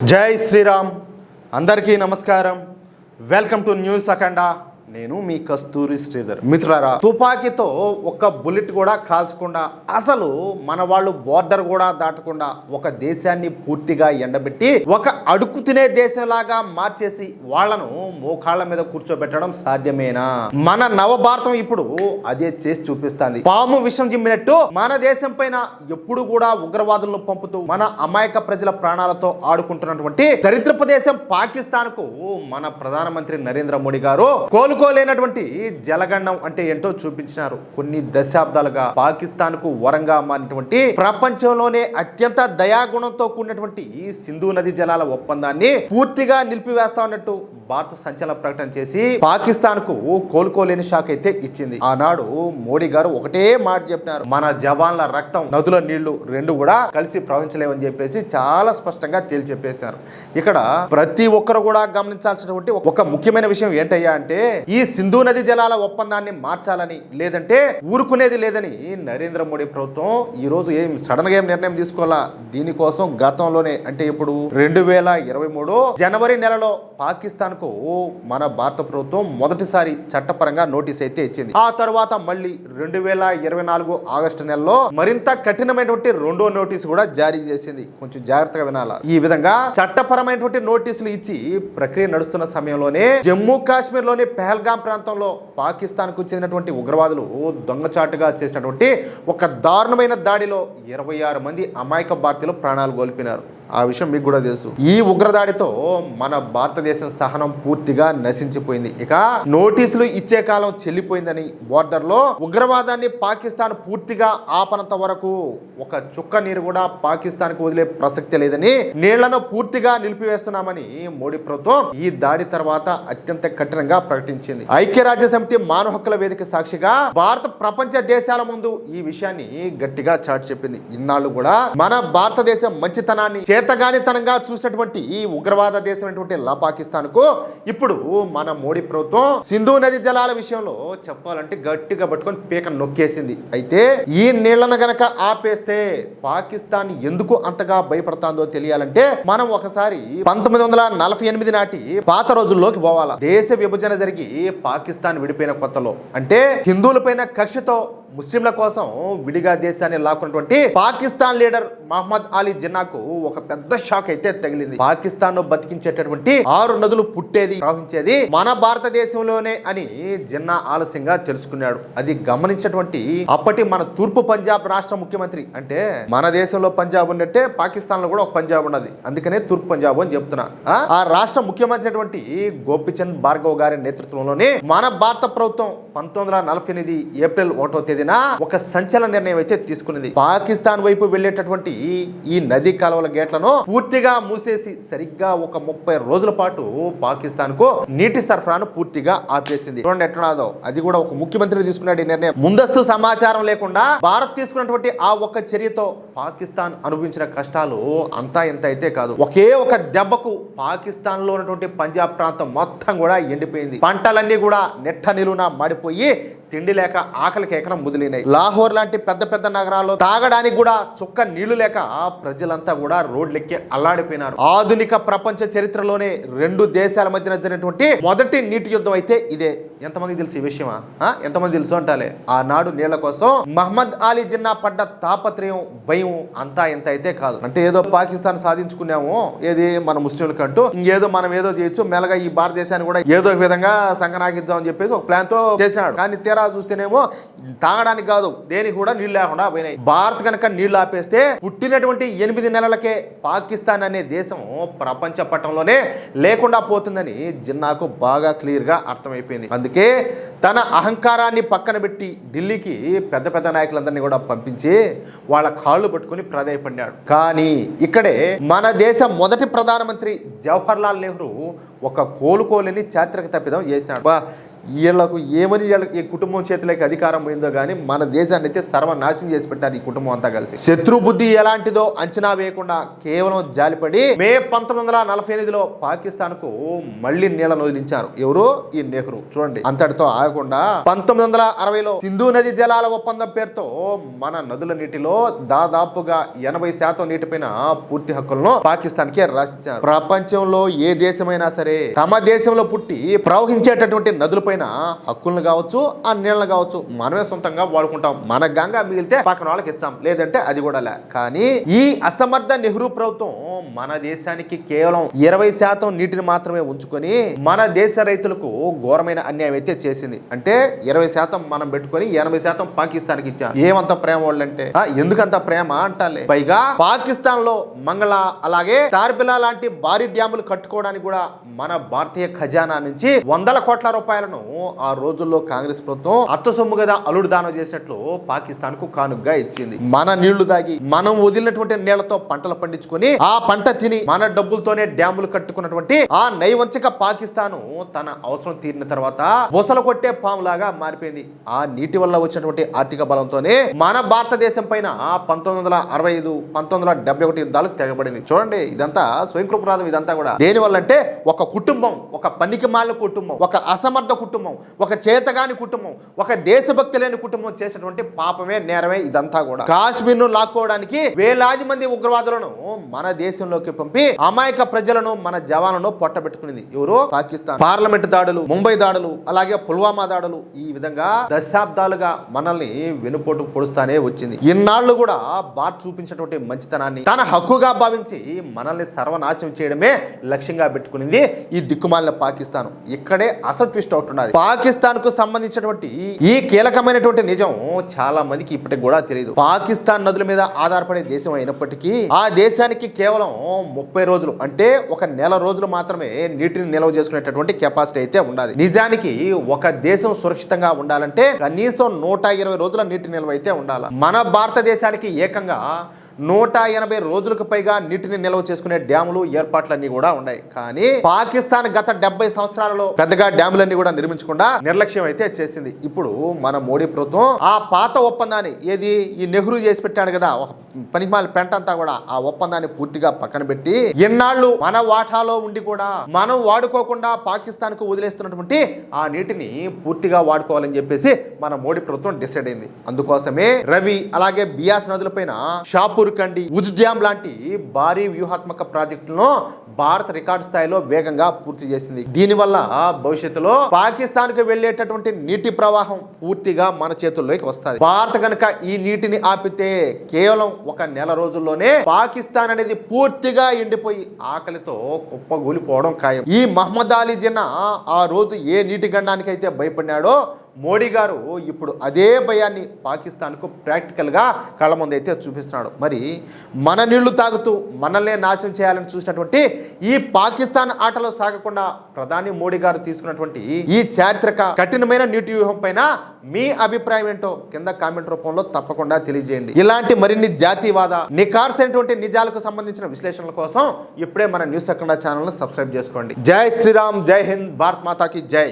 జై శ్రీరామ్. అందరికీ నమస్కారం. వెల్కమ్ టు న్యూస్ అఖండ. నేను మీ కస్తూరి శ్రీధర్. మిత్రులారా, తుపాకీతో ఒక్క బుల్లెట్ కూడా కాల్చకుండా, అసలు మన వాళ్ళు బోర్డర్ కూడా దాటకుండా ఒక దేశాన్ని పూర్తిగా ఎండబెట్టి ఒక అడుగు తినే దేశంలాగా మార్చేసి వాళ్లను మోకాళ్ళ మీద కూర్చోబెట్టడం సాధ్యమేనా? మన నవభారతం ఇప్పుడు అదే చేసి చూపిస్తుంది. పాము విషం జిమ్మినట్టు మన దేశం పైన ఎప్పుడు కూడా ఉగ్రవాదులను పంపుతూ మన అమాయక ప్రజల ప్రాణాలతో ఆడుకుంటున్నటువంటి దరిద్రపు దేశం పాకిస్తాన్ కు మన ప్రధానమంత్రి నరేంద్ర మోడీ గారు కోలుకోలేనటువంటి జలగండం అంటే ఏంటో చూపించినారు. కొన్ని దశాబ్దాలుగా పాకిస్తాన్ కు వరంగా మారినటువంటి ప్రపంచంలోనే అత్యంత దయాగుణంతో కూడినటువంటి సింధు నది జలాల ఒప్పందాన్ని పూర్తిగా నిలిపివేస్తా ఉన్నట్టు భారత సంచలన ప్రకటన చేసి పాకిస్తాన్ కు కోలుకోలేని షాక్ అయితే ఇచ్చింది. ఆనాడు మోడీ గారు ఒకటే మాట చెప్పినారు, మన జవాన్ల రక్తం నదుల నీళ్లు రెండు కూడా కలిసి ప్రవహించలేవని చెప్పేసి చాలా స్పష్టంగా తేల్చి చెప్పేశారు. ఇక్కడ ప్రతి ఒక్కరు కూడా గమనించాల్సినటువంటి ఒక ముఖ్యమైన విషయం ఏంటయ్యా అంటే, ఈ సింధు నది జలాల ఒప్పందాన్ని మార్చాలని, లేదంటే ఊరుకునేది లేదని నరేంద్ర మోడీ ప్రభుత్వం ఈ రోజు సడన్ గా నిర్ణయం తీసుకోవాలా. దీనికోసం గతంలోనే అంటే ఇప్పుడు 2023 జనవరి నెలలో పాకిస్తాన్ కు మన భారత ప్రభుత్వం మొదటిసారి చట్టపరంగా నోటీస్ అయితే ఇచ్చింది. ఆ తర్వాత మళ్ళీ 2024 ఆగస్టు నెలలో మరింత కఠినమైనటువంటి రెండో నోటీసు కూడా జారీ చేసింది. కొంచెం జాగ్రత్తగా వినాలా. ఈ విధంగా చట్టపరమైనటువంటి నోటీసులు ఇచ్చి ప్రక్రియ నడుస్తున్న సమయంలోనే జమ్మూ కాశ్మీర్ లోని పెహల్గాం ప్రాంతంలో పాకిస్తాన్ కు చెందినటువంటి ఉగ్రవాదులు దొంగచాటుగా చేసినటువంటి ఒక దారుణమైన దాడిలో 26 మంది అమాయక భారతీయులు ప్రాణాలు కోల్పోయినారు. ఆ విషయం మీకు కూడా తెలుసు. ఈ ఉగ్రదాడితో మన భారతదేశం సహనం పూర్తిగా నశించిపోయింది. ఇక నోటీసులు ఇచ్చే కాలం చెల్లిపోయిందని, బోర్డర్ లో ఉగ్రవాదాన్ని పాకిస్తాన్ పూర్తిగా ఆపనంత వరకు ఒక చుక్క నీరు కూడా పాకిస్తాన్ కు వదిలే ప్రసక్తి లేదని, నీళ్లను పూర్తిగా నిలిపివేస్తున్నామని మోడీ ప్రభుత్వం ఈ దాడి తర్వాత అత్యంత కఠినంగా ప్రకటించింది. ఐక్యరాజ్య సమితి మానవ హక్కుల వేదిక సాక్షిగా భారత ప్రపంచ దేశాల ముందు ఈ విషయాన్ని గట్టిగా చాటి చెప్పింది. ఇన్నాళ్ళు కూడా మన భారతదేశం మంచితనాన్ని చేతగానితనంగా చూసినటువంటి ఈ ఉగ్రవాద దేశమైనటువంటి పాకిస్తాన్ కు ఇప్పుడు మన మోడీ ప్రభుత్వం సింధు నది జలాల విషయంలో చెప్పాలంటే గట్టిగా పట్టుకొని పీక నొక్కేసింది. అయితే ఈ నీళ్లను గనక ఆపేస్తే పాకిస్తాన్ ఎందుకు అంతగా భయపడుతుందో తెలియాలంటే మనం ఒకసారి 1948 నాటి పాత రోజుల్లోకి పోవాలా. దేశ విభజన జరిగి పాకిస్తాన్ విడిపోయిన కొత్తలో, అంటే హిందువులపైన కక్షతో ముస్లింల కోసం విడిగా దేశాన్ని లాక్కున్నటువంటి పాకిస్తాన్ లీడర్ మహమ్మద్ అలీ జిన్నాకు ఒక పెద్ద షాక్ అయితే తగిలింది. పాకిస్తాన్ ను బతికించేటటువంటి 6 నదులు పుట్టేది ప్రవహించేది మన భారతదేశంలోనే అని జిన్నా ఆలస్యంగా తెలుసుకున్నాడు. అది గమనించినటువంటి అప్పటి మన తూర్పు పంజాబ్ రాష్ట్ర ముఖ్యమంత్రి, అంటే మన దేశంలో పంజాబ్ ఉన్నట్టే పాకిస్తాన్ లో కూడా ఒక పంజాబ్ ఉన్నది, అందుకనే తూర్పు పంజాబ్ అని చెప్తున్నా. ఆ రాష్ట్ర ముఖ్యమంత్రి అయినటువంటి గోపిచంద్ భార్గవ్ గారి నేతృత్వంలోనే మన భారత ప్రభుత్వం 1948 ఏప్రిల్ 1వ తేదీన ఒక సంచలన నిర్ణయం అయితే తీసుకున్నది. పాకిస్తాన్ వైపు వెళ్ళేటటువంటి ఈ నదీ కాలువల గేట్లను పూర్తిగా మూసేసి సరిగ్గా ఒక 30 రోజుల పాటు పాకిస్తాన్ కు నీటి సరఫరాను పూర్తిగా ఆపేసింది. చూడండి ఎట్లున్నదో. అది కూడా ఒక ముఖ్యమంత్రి తీసుకున్నాడు ఈ నిర్ణయం. ముందస్తు సమాచారం లేకుండా భారత్ తీసుకున్నటువంటి ఆ ఒక్క చర్యతో పాకిస్తాన్ అనుభవించిన కష్టాలు అంతా ఎంత అయితే కాదు. ఒకే ఒక దెబ్బకు పాకిస్తాన్ లో ఉన్నటువంటి పంజాబ్ ప్రాంతం మొత్తం కూడా ఎండిపోయింది. పంటలన్నీ కూడా నెట్ట నిలువున మాడిపోయి తిండి లేక ఆకలి కేకరం ముదిలినాయి. లాహోర్ లాంటి పెద్ద పెద్ద నగరాల్లో తాగడానికి కూడా చుక్క నీళ్లు లేక ప్రజలంతా కూడా రోడ్లెక్కి అల్లాడిపోయినారు. ఆధునిక ప్రపంచ చరిత్రలోనే 2 దేశాల మధ్యన జరిగినటువంటి మొదటి నీటి యుద్ధం అయితే ఇదే. ఎంతమందికి తెలుసు ఈ విషయమా? ఎంతమంది తెలుసు అంటాలే. ఆనాడు నీళ్ల కోసం మహమ్మద్ అలీ జిన్నా పడ్డ తాపత్రయం, భయం అంతా ఎంత అయితే కాదు. అంటే ఏదో పాకిస్తాన్ సాధించుకున్నాము, ఏది మన ముస్లింలకంటూ ఇంకేదో మనం ఏదో చేయొచ్చు, మెల్లగా ఈ భారతదేశాన్ని కూడా ఏదో ఒక విధంగా సంగనాగిద్దాం అని చెప్పేసి ఒక ప్లాన్ తో చేసినాడు. కానీ తీరా చూస్తేనేమో తాగడానికి కాదు, దేనికి కూడా నీళ్లు లేకుండా పోయినాయి. భారత్ కనుక నీళ్లు ఆపేస్తే పుట్టినటువంటి 8 నెలలకే పాకిస్తాన్ అనే దేశం ప్రపంచ పటంలోనే లేకుండా పోతుందని జిన్నాకు బాగా క్లియర్ గా అర్థమైపోయింది. అందుకే తన అహంకారాన్ని పక్కన పెట్టి ఢిల్లీకి పెద్ద పెద్ద నాయకులందరినీ కూడా పంపించి వాళ్ళ కాళ్ళు పట్టుకుని ప్రాధాయపడ్డాడు. కానీ ఇక్కడే మన దేశ మొదటి ప్రధానమంత్రి జవహర్ లాల్ నెహ్రూ ఒక కోలుకోలేని చారిత్రక తప్పిదం చేశాడు. వీళ్ళకు ఏమని వీళ్ళకి ఈ కుటుంబం చేతిలోకి అధికారం పోయిందో కానీ మన దేశాన్ని అయితే సర్వనాశనం చేసి పెట్టారు ఈ కుటుంబం అంతా కలిసి. శత్రు బుద్ధి ఎలాంటిదో అంచనా వేయకుండా కేవలం జాలిపడి మే 1948లో పాకిస్తాన్ కు మళ్లీ నీళ్లను వదిలించారు. ఎవరు? ఈ నెహ్రూ. చూడండి, అంతటితో ఆగకుండా 1960లో సింధు నది జలాల ఒప్పందం పేరుతో మన నదుల నీటిలో దాదాపుగా 80% నీటిపైన పూర్తి హక్కులను పాకిస్తాన్ కే రాసిచ్చారు. ప్రపంచంలో ఏ దేశమైనా సరే తమ దేశంలో పుట్టి ప్రవహించేటటువంటి నదులపైన హక్కులను కావచ్చు, ఆ నీళ్ళను కావచ్చు మనమే సొంతంగా వాడుకుంటాం. మన గంగా మిగిలితే పక్కన వాళ్ళకి ఇచ్చాం, లేదంటే అది కూడా లే. కానీ ఈ అసమర్థ నెహ్రూ ప్రభుత్వం మన దేశానికి కేవలం 20% నీటిని మాత్రమే ఉంచుకొని మన దేశ రైతులకు ఘోరమైన అన్యాయం అయితే చేసింది. అంటే 20% మనం పెట్టుకొని 80% పాకిస్తాన్కి ఇచ్చారు. ఏమంత ప్రేమ వాళ్ళంటే ఎందుకంత ప్రేమ అంటాలే. పైగా పాకిస్తాన్ లో మంగళ అలాగే చార్బిలా లాంటి భారీ డ్యాములు కట్టుకోవడానికి కూడా మన భారతీయ ఖజానా నుంచి 100 కోట్ల రూపాయలను ఆ రోజుల్లో కాంగ్రెస్ ప్రభుత్వం అత్త సొమ్ము కదా అల్లుడు దానం చేసినట్లు పాకిస్తాన్ కు కానుగ్గా ఇచ్చింది. మన నీళ్లు దాగి మనం వదిలినటువంటి నీళ్లతో పంటలు పండించుకొని ఆ పంట తిని మన డబ్బులతోనే డ్యాములు కట్టుకున్నటువంటి ఆ నైవంచక పాకిస్తాను తన అవసరం తీరిన తర్వాత బొసలు కొట్టే పాములాగా మారిపోయింది. ఆ నీటి వల్ల వచ్చినటువంటి ఆర్థిక బలంతోనే మన భారతదేశం పైన 1965, 1971 యుద్ధాలకు తెగబడింది. చూడండి, ఇదంతా స్వయంకృపరాధం. ఇదంతా కూడా దేని వల్ల అంటే ఒక కుటుంబం, ఒక పనికిమాలిన కుటుంబం, ఒక అసమర్థ కుటుంబం, ఒక చేతగాని కుటుంబం, ఒక దేశభక్తి లేని కుటుంబం చేసినటువంటి పాపమే, నేరమే ఇదంతా కూడా. కాశ్మీర్ ను లాక్కోవడానికి వేలాది మంది ఉగ్రవాదులను మన దేశంలోకి పంపి అమాయక ప్రజలను, మన జవాన్లను పొట్టబెట్టుకునేది ఎవరు? పాకిస్తాన్. పార్లమెంట్ దాడులు, ముంబై దాడులు, అలాగే పుల్వామా దాడులు, ఈ విధంగా దశాబ్దాలుగా మనల్ని వెనుపోటు పొడుస్తానే వచ్చింది. ఇన్నాళ్లు కూడా భారత్ చూపించినటువంటి మంచితనాన్ని తన హక్కుగా భావించి మనల్ని సర్వనాశనం చేయడమే లక్ష్యంగా పెట్టుకునింది ఈ దిక్కుమాలిన పాకిస్తాన్. ఇక్కడే అసలు ట్విస్ట్ అవుట్ ఉన్నది. పాకిస్తాన్ కు సంబంధించినటువంటి ఈ కీలకమైనటువంటి నిజం చాలా మందికి ఇప్పటికి కూడా తెలియదు. పాకిస్తాన్ నదుల మీద ఆధారపడే దేశం అయినప్పటికీ ఆ దేశానికి కేవలం 30 రోజులు అంటే ఒక నెల రోజులు మాత్రమే నీటిని నిల్వ చేసుకునేటటువంటి కెపాసిటీ అయితే ఉండాలి. నిజానికి ఒక దేశం సురక్షితంగా ఉండాలంటే కనీసం 120 రోజుల నీటి నిల్వ అయితే ఉండాలి. మన భారతదేశానికి ఏకంగా 180 రోజులకు పైగా నీటిని నిల్వ చేసుకునే డ్యాములు, ఏర్పాట్లన్నీ కూడా ఉన్నాయి. కానీ పాకిస్తాన్ గత 70 సంవత్సరాలలో పెద్దగా డ్యాములన్నీ కూడా నిర్మించకుండా నిర్లక్ష్యం అయితే చేసింది. ఇప్పుడు మన మోడీ ప్రభుత్వం ఆ పాత ఒప్పందాన్ని, ఏది ఈ నెహ్రూ చేసి పెట్టాడు కదా ఒక పనికిమాల పెంట అంతా కూడా, ఆ ఒప్పందాన్ని పూర్తిగా పక్కన పెట్టి ఎన్నాళ్ళు మన వాటాలో ఉండి కూడా మనం వాడుకోకుండా పాకిస్తాన్ కు వదిలేస్తున్నటువంటి ఆ నీటిని పూర్తిగా వాడుకోవాలని చెప్పేసి మన మోడీ ప్రభుత్వం డిసైడ్ అయింది. అందుకోసమే రవి అలాగే బియాస్ నదులపైన షాపూర్ కండి, ఉజ్ డ్యామ్ లాంటి భారీ వ్యూహాత్మక ప్రాజెక్టులను భారత్ రికార్డు స్థాయిలో వేగంగా పూర్తి చేసింది. దీనివల్ల భవిష్యత్తులో పాకిస్తాన్ కు వెళ్లేటటువంటి నీటి ప్రవాహం పూర్తిగా మన చేతుల్లోకి వస్తుంది. భారత్ కనుక ఈ నీటిని ఆపితే కేవలం ఒక నెల రోజుల్లోనే పాకిస్తాన్ అనేది పూర్తిగా ఎండిపోయి ఆకలితో కుప్పగూలిపోవడం ఖాయం. ఈ మహమ్మద్ అలీ జిన్నా ఆ రోజు ఏ నీటి గండానికి అయితే భయపడినాడో మోడీ గారు ఇప్పుడు అదే భయాన్ని పాకిస్తాన్కు ప్రాక్టికల్గా కళ్ళ ముందు అయితే చూపిస్తున్నాడు. మరి మన నీళ్లు తాగుతూ మనల్నే నాశనం చేయాలని చూసినటువంటి ఈ పాకిస్తాన్ ఆటలో సాగకుండా ప్రధాని మోడీ గారు తీసుకున్నటువంటి ఈ చారిత్రక కఠినమైన నీటి వ్యూహం పైన మీ అభిప్రాయం ఏంటో కింద కామెంట్ రూపంలో తప్పకుండా తెలియజేయండి. ఇలాంటి మరిన్ని జాతీయవాద నిఖార్సైనటువంటి నిజాలకు సంబంధించిన విశ్లేషణల కోసం ఇప్పుడే మన న్యూస్ అఖండ ఛానల్ను సబ్స్క్రైబ్ చేసుకోండి. జై శ్రీరామ్, జై హింద్, భారత్ మాతాకి జై.